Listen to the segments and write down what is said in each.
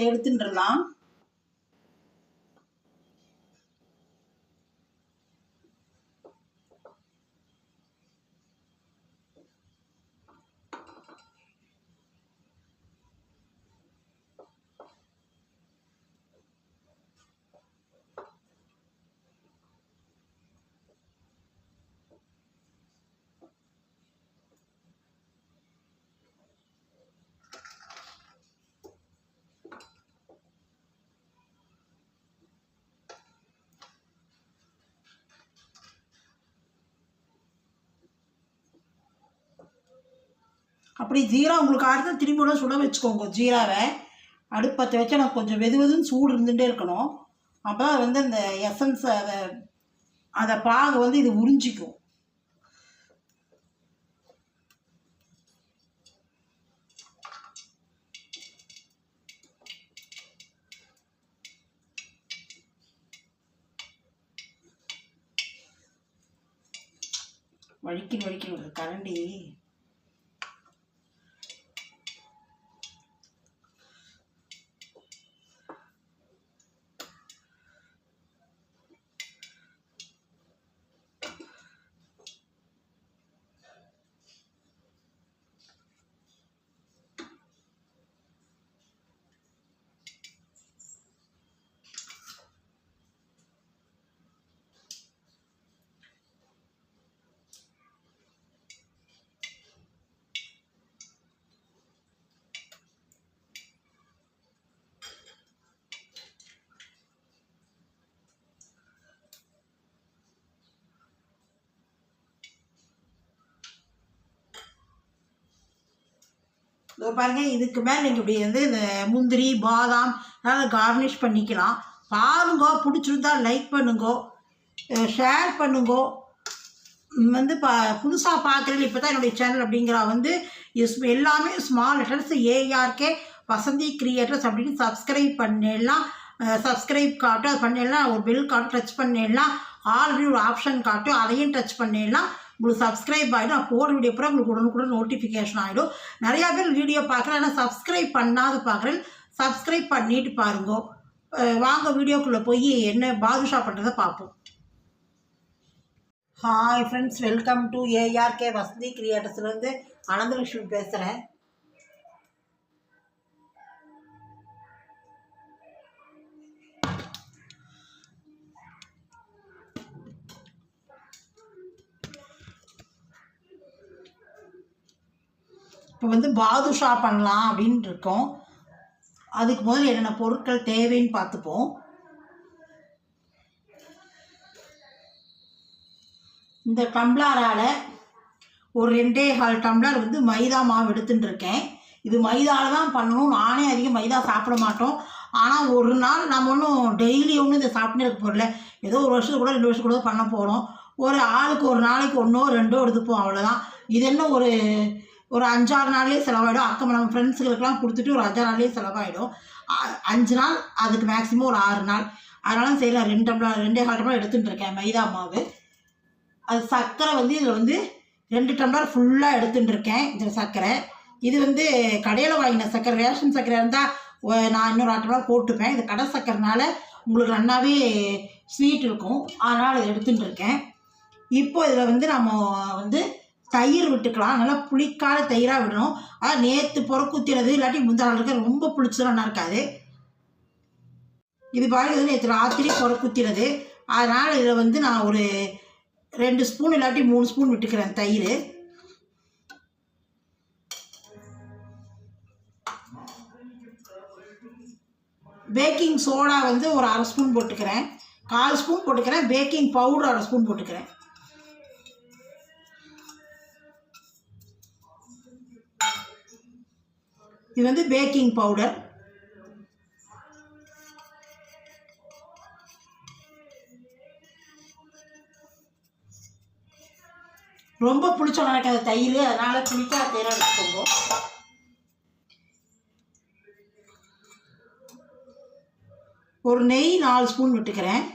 இதை எடுத்துட்டுலாம். அப்படி ஜீரா உங்களுக்கு அடுத்து திரும்பி கூட சுட வச்சுக்கோங்க. ஜீராவை அடுப்பத்தை வச்சு எனக்கு கொஞ்சம் வெதுவெதுன்னு சூடு இருந்துகிட்டே இருக்கணும். அப்போ வந்து அந்த எசன்ஸ் அதை பாகு வந்து இது உறிஞ்சிக்கும். வலிக்கணும் கரண்டி. பாருங்கள், இதுக்கு மேலே நீங்கள் இப்படி வந்து இந்த முந்திரி பாதாம் அதனால் கார்னிஷ் பண்ணிக்கலாம். பாருங்கோ, பிடிச்சிருந்தா லைக் பண்ணுங்கோ, ஷேர் பண்ணுங்கோ. வந்து புதுசாக பார்க்குறீங்க இப்போ தான் என்னுடைய சேனல் அப்படிங்கிற வந்து எல்லாமே small letters ARK Vasanthi creators அப்படின்னு சப்ஸ்கிரைப் பண்ணிடலாம். சப்ஸ்கிரைப் காட்டும், அது பண்ணிடலாம். ஒரு பெல் காட்டும், டச் பண்ணிடலாம். ஆல்ரெடி ஒரு ஆப்ஷன் காட்டும், அதையும் டச் பண்ணிடலாம். உங்களுக்கு சப்ஸ்கிரைப் ஆகிடும். அப்போ ஒரு வீடியோ பூரா உங்களுக்கு உடனுக்குடன் நோட்டிஃபிகேஷன் ஆகிடும். நிறையா பேர் வீடியோ பார்க்குறேன், ஆனால் சப்ஸ்கிரைப் பண்ணாத பார்க்குறேன். சப்ஸ்கிரைப் பண்ணிட்டு பாருங்கோ. வாங்க வீடியோக்குள்ளே போய் என்ன பாதுஷா பண்ணுறதை பார்ப்போம். Hi friends, welcome to ARK Vasanthi கிரியேட்டர்ஸ்லேருந்து அனந்தலட்சுமி பேசுகிறேன். இப்போ வந்து பாதுஷா பண்ணலாம் அப்படின்ட்டு இருக்கோம். அதுக்கு முதல்ல என்னென்ன பொருட்கள் தேவைன்னு பார்த்துப்போம். இந்த டம்ளரால் ஒரு 2.25 டம்ளர் வந்து மைதா மாவு எடுத்துட்டு இருக்கேன். இது மைதாவில் தான் பண்ணணும். நானே அதிகம் மைதா சாப்பிட மாட்டோம். ஆனால் ஒரு நாள் நம்ம ஒன்றும் டெய்லி ஒன்றும் இதை சாப்பிட்டு இருக்க போகல. ஏதோ ஒரு வருஷத்துக்கு கூட 2 வருஷத்துக்கு கூட பண்ண போகிறோம். ஒரு ஆளுக்கு ஒரு நாளைக்கு 1 or 2 எடுத்துப்போம், அவ்வளோதான். இது என்ன ஒரு 5-6 நாள்லேயே செலவாயிடும். நம்ம ஃப்ரெண்ட்ஸுகளுக்கெல்லாம் கொடுத்துட்டு ஒரு 5 நாள்லேயே செலவாயிடும். 5 நாள், அதுக்கு மேக்ஸிமம் ஒரு 6 நாள். அதனால சரி, நான் 2 டம்ளர் 2.25 டம்ளர் எடுத்துகிட்டு இருக்கேன் மைதா மாவு. அது சர்க்கரை வந்து இதில் வந்து 2 டம்ளர் ஃபுல்லாக எடுத்துகிட்டு இருக்கேன். இதில் சர்க்கரை இது வந்து கடையில் வாங்கின சர்க்கரை. ரேஷன் சர்க்கரை இருந்தால் நான் இன்னொரு 1 டம்ளர் போட்டுப்பேன். இது கடை சர்க்கரைனால உங்களுக்கு நல்லாவே ஸ்வீட் இருக்கும், அதனால் இதை எடுத்துகிட்டு இருக்கேன். இப்போ இதில் வந்து நம்ம வந்து தயிர் விட்டுக்கலாம். நல்லா புளிக்காத தயிராக விடணும். அதாவது நேற்று புறக்குத்தினது இல்லாட்டி முந்தாள் இருக்க ரொம்ப புளிச்சதெல்லாம் இருக்காது. இது பாருங்க, நேற்று ராத்திரி புறக்குத்தினது. அதனால் இதில் வந்து நான் ஒரு 2 ஸ்பூன் இல்லாட்டி 3 ஸ்பூன் விட்டுக்கிறேன் தயிர். பேக்கிங் சோடா வந்து ஒரு 1/2 ஸ்பூன் போட்டுக்கிறேன். 1/4 ஸ்பூன் போட்டுக்கிறேன். பேக்கிங் பவுடர் 1/2 ஸ்பூன் போட்டுக்கிறேன். இது வந்து பேக்கிங் பவுடர். ரொம்ப புளிச்ச நடக்காத தயிர், அதனால் புளிக்காத தயிராக எடுத்துக்கோங்க. ஒரு நெய் 4 ஸ்பூன் விட்டுக்கிறேன்.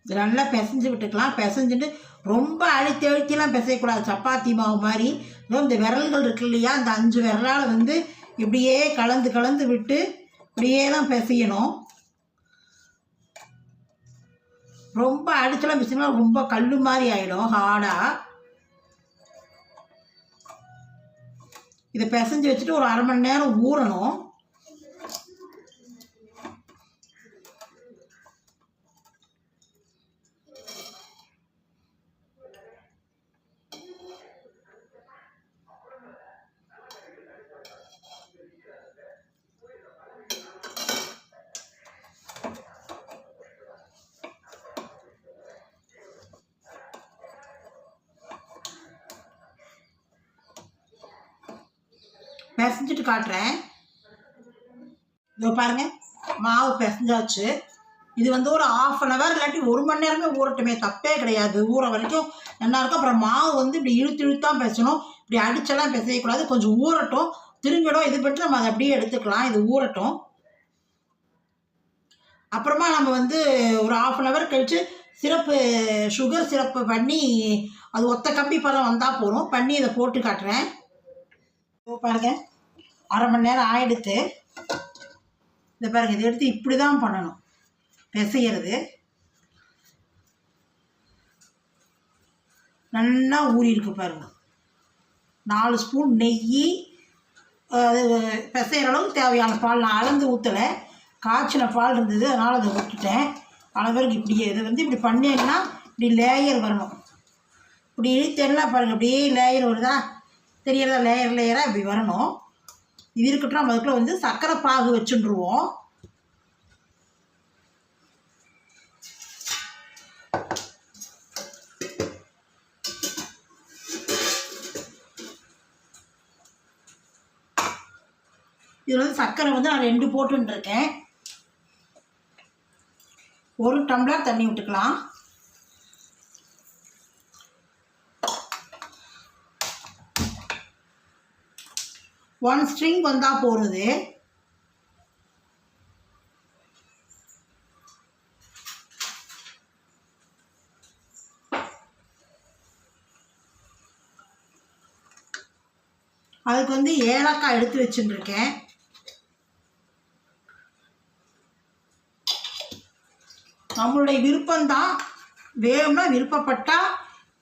இது நல்லா பிசைஞ்சு விட்டுக்கலாம். பிசைஞ்சுட்டு ரொம்ப அழுத்திலாம் பிசையக்கூடாது, சப்பாத்தி மாவு மாதிரி. இந்த விரல்கள் இருக்கு இல்லையா, அந்த 5 விரலால் வந்து இப்படியே கலந்து கலந்து விட்டு இப்படியே தான் பிசையணும். ரொம்ப அடிச்செல்லாம் பிசைனா ரொம்ப கல் மாதிரி ஆகிடும், ஹார்டாக. இதை பிசைஞ்சு வச்சுட்டு ஒரு 1/2 மணி நேரம் ஊறணும். பிசைஞ்சிட்டு காட்டுறேன். இதோ பாருங்கள், மாவு பிசைஞ்சாச்சு. இது வந்து ஒரு 1/2 hour இல்லாட்டி 1 மணி நேரமே ஊறட்டுமே, தப்பே கிடையாது. ஊற வரைக்கும் நல்லா இருக்கும். அப்புறம் மாவு வந்து இப்படி இழுத்தான் பேசணும், இப்படி அடிச்செல்லாம் பிசையக்கூடாது. கொஞ்சம் ஊறட்டும், திரும்பிடும். இது பற்றி நம்ம அதை அப்படியே எடுத்துக்கலாம். இது ஊறட்டும். அப்புறமா நம்ம வந்து ஒரு 1/2 hour கழித்து சிரப்பு, சுகர் சிரப்பு பண்ணி, அது ஒத்த கம்பி பதம் வந்தால் போதும். பண்ணி இதை போட்டு காட்டுறேன். பாருங்க, 1/2 மணி நேரம் ஆயிடுத்து. இதை பாருங்க, இதை எடுத்து இப்படி தான் பண்ணணும், பிசைகிறது. நல்லா ஊறி இருக்கு பாருங்க. 4 ஸ்பூன் நெய், அது பிசைகிற அளவுக்கு தேவையான பால். நான் அளந்து ஊற்றலை, காய்ச்சின பால் இருந்தது, அதனால் அதை விட்டுட்டேன். அளவுக்கு இப்படியே இதை வந்து இப்படி பண்ணேன்னா இப்படி லேயர் வரணும். இப்படி இழுத்தெல்லாம் பாருங்கள், அப்படியே லேயர் வருதா, தெரியறதா, லேயர் லேயராக இப்படி வரணும். இது இருக்கட்டும். நம்ம அதுக்குள்ள வந்து சர்க்கரை பாகு வச்சுருவோம். இதில் வந்து சர்க்கரை வந்து நான் 2 போட்டுருக்கேன். 1 டம்ளர் தண்ணி விட்டுக்கலாம். ஒன் ஸ்ட்ரிங் வந்தால் போகிறது. அதுக்கு வந்து ஏலக்காய் எடுத்து வச்சுருக்கேன். நம்மளுடைய விருப்பம்தான், வேணும்னா விருப்பப்பட்டால்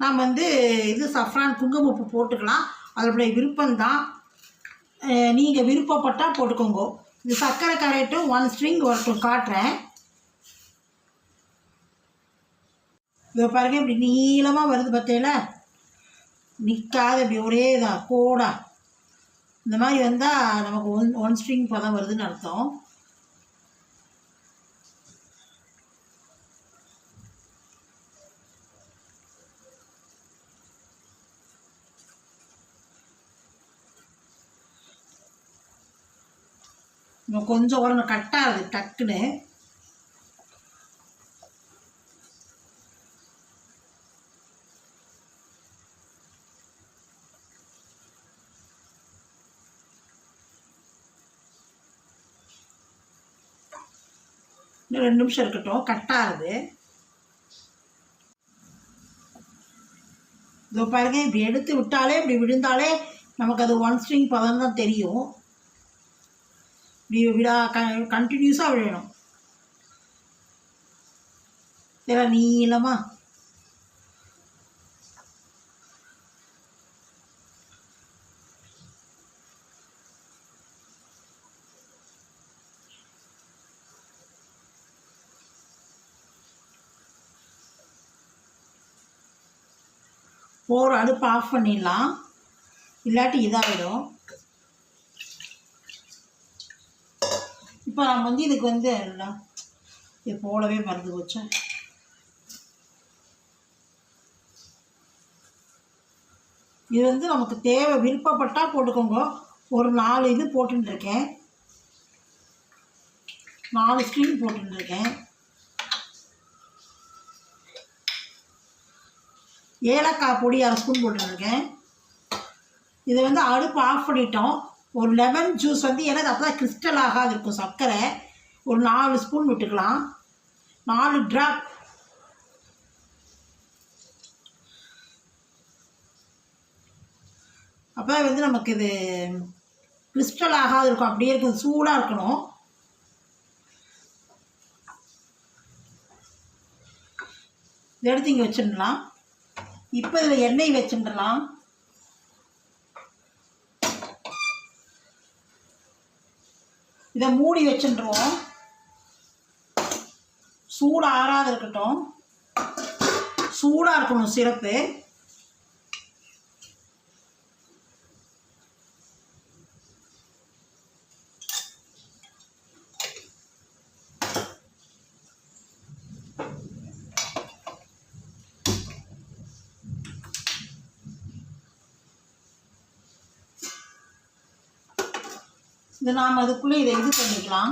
நாம் வந்து இது சஃப்ரான் குங்குமப்பூ போட்டுக்கலாம். அதனுடைய விருப்பம்தான், நீங்கள் விருப்பப்பட்டால் போட்டுக்கோங்க. இந்த சர்க்கரை கரையட்டும், 1 ஸ்ட்ரிங் வரட்டும், காட்டுறேன். இப்போ பாருங்கள், இப்படி நீளமாக வருது பார்த்தீங்களா, நிற்காத இப்படி ஒரே இதாக கோடா. இந்த மாதிரி வந்தால் நமக்கு 1 ஸ்ட்ரிங் பதம் வருதுன்னு அர்த்தம். இன்னும் கொஞ்சம் உரம் கட்டாது டக்குன்னு. இன்னும் 2 நிமிஷம் இருக்கட்டும், கட்டாது. இதோ பாருங்க, இப்படி எடுத்து விட்டாலே, இப்படி விழுந்தாலே நமக்கு அது 1 ஸ்ட்ரிங் பதம் தான் தெரியும். இப்படி கண்டினியூஸாக விழணும். இதெல்லாம் நீளமாக போகிற அடுப்பு ஆஃப் பண்ணிடலாம், இல்லாட்டி இதாகிடும். இப்போ நம்ம வந்து இதுக்கு வந்து இது போலவே மறந்து போச்சு. இது வந்து நமக்கு தேவை, விருப்பப்பட்டால் போட்டுக்கோங்க. ஒரு 4 இது போட்டுருக்கேன், 4 ஸ்ட்ரிங் போட்டுருக்கேன். ஏலக்காய் பொடி 1/2 ஸ்பூன் போட்டுருக்கேன். இதை வந்து அடுப்பு ஆஃப் பண்ணிட்டோம். ஒரு லெமன் ஜூஸ் வந்து எனக்கு அப்போ தான் கிறிஸ்டல் ஆகாது இருக்கும். சர்க்கரை ஒரு 4 ஸ்பூன் விட்டுக்கலாம், 4 ட்ராப். அப்போ வந்து நமக்கு இது கிறிஸ்டல் ஆகாது இருக்கும், அப்படியே இருக்கும், சூடாக இருக்கணும். இதை எடுத்து இங்கே வச்சிடலாம். இப்போ இதில் எண்ணெய் வச்சுடலாம். இதை மூடி வச்சுருவோம். சூடு ஆறாத இருக்கட்டும். சூடாக இருக்கணும் சிரப்பு. இதை நாம் அதுக்குள்ளே இதை இது பண்ணிக்கலாம்.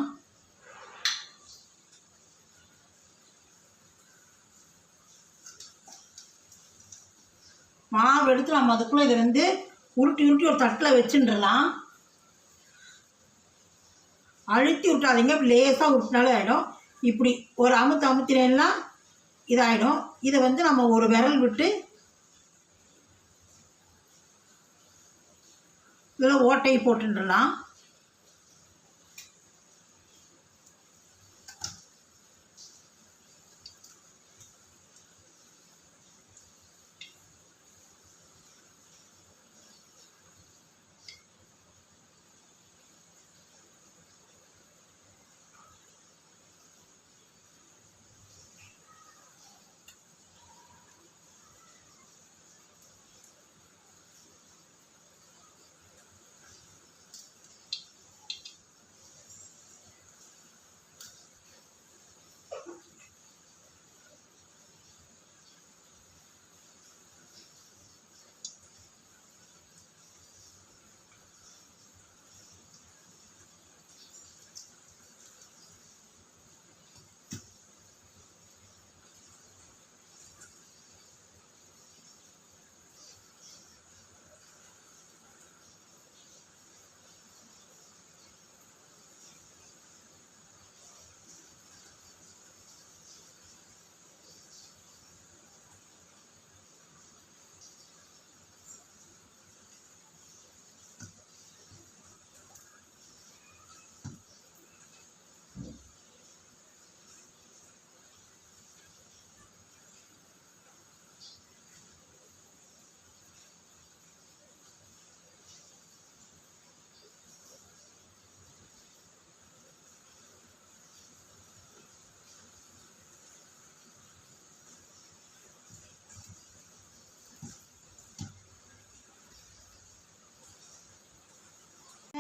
மாவு எடுத்து நம்ம அதுக்குள்ளே இதை வந்து உருட்டி உருட்டி ஒரு தட்டில் வச்சுட்டுலாம். அழுத்தி விட்டாதீங்க, லேசாக உருட்டினாலே ஆகிடும். இப்படி ஒரு அமுத்தினேன்னா இதாகிடும். இதை வந்து நம்ம ஒரு விரல் விட்டு இதில் ஓட்டையை போட்டுடலாம்.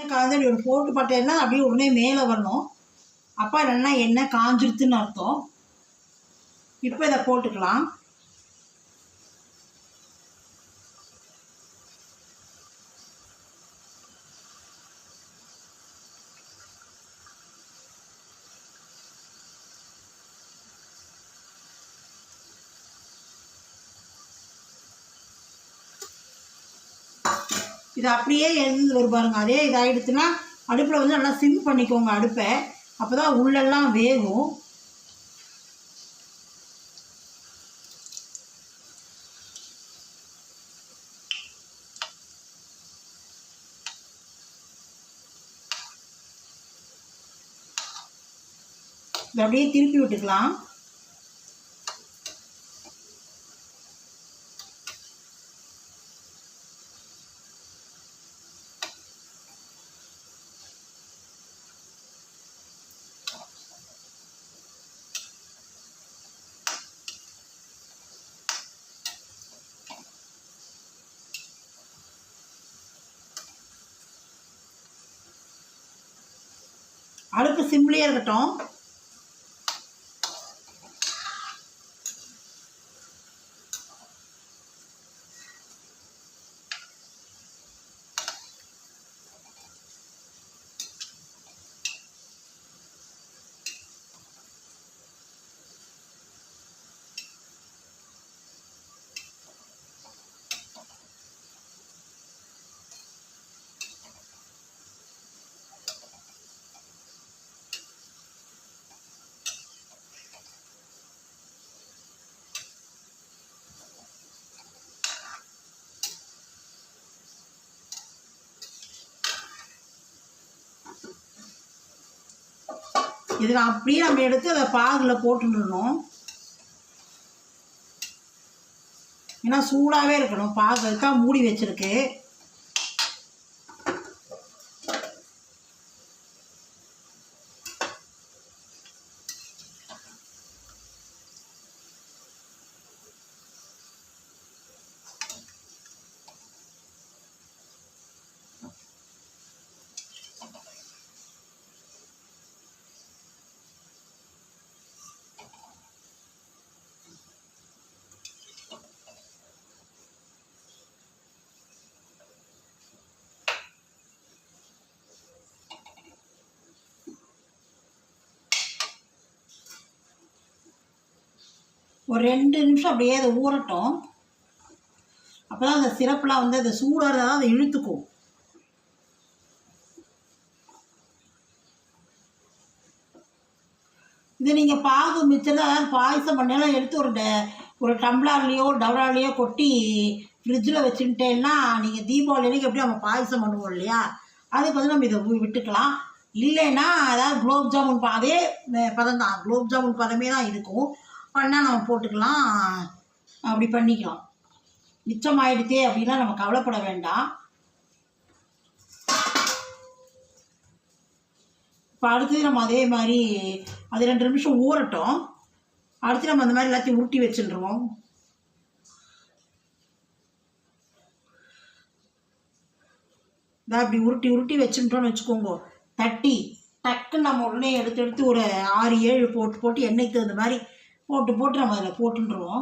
காய்ஞ்சல் ஒரு போட்டு பட்டேன்னா அப்படியே உடனே மேலே வரணும். அப்போ என்னென்னா எண்ணெய் காஞ்சிருத்துன்னு அர்த்தம். இப்போ இதை போட்டுக்கலாம். இது அப்படியே எழுந்து வரும் பாருங்கள். அதே இதாகிடுச்சுன்னா அடுப்பில் வந்து நல்லா சிம் பண்ணிக்கோங்க அடுப்பை. அப்போ தான் உள்ளெல்லாம் வேகும். இதை அப்படியே திருப்பி விட்டுக்கலாம். அடுப்பு சிம்லேயே இருக்கட்டும். இது அப்படியே நம்ம எடுத்து அதை பாகில் போட்டுடணும். ஏன்னா சூடாகவே இருக்கணும். பாகு அதுக்காக மூடி வச்சுருக்கு. ஒரு 2 நிமிஷம் அப்படியே அதை ஊறட்டும். அப்போ தான் அந்த சிரப்பெலாம் வந்து அதை சூடாக இருந்தால் தான் அதை இழுத்துக்கும். இது நீங்கள் பாகு மிச்சம் பாயசம் பண்ணலாம் எடுத்து ஒரு டம்ளர்லேயோ டவராலேயோ கொட்டி ஃப்ரிட்ஜில் வச்சுட்டேன்னா நீங்கள் தீபாவளி அன்றைக்கி எப்படி நம்ம பாயசம் பண்ணுவோம் இல்லையா, அதுக்கு வந்து நம்ம இதை விட்டுக்கலாம். இல்லைன்னா அதாவது குலோப் ஜாமுன் அதே பதம் தான், குலோப் ஜாமுன் பதமே தான் இருக்கும். பண்ணால் நம்ம போட்டுக்கலாம், அப்படி பண்ணிக்கலாம். மிச்சமாயிடுதே அப்படின்னா நம்ம கவலைப்பட வேண்டாம். இப்போ அடுத்தது நம்ம அதே மாதிரி அது 2 நிமிஷம் ஊறட்டும். அடுத்து நம்ம அந்த மாதிரி எல்லாத்தையும் உருட்டி வச்சுருவோம். இதான் இப்படி உருட்டி உருட்டி வச்சுட்டோன்னு வச்சுக்கோங்க. தட்டி டக்குன்னு நம்ம உடனே எடுத்து ஒரு 6-7 போட்டு எண்ணெய்க்கு தகுந்த மாதிரி போட்டு நம்ம அதில் போட்டுருவோம்.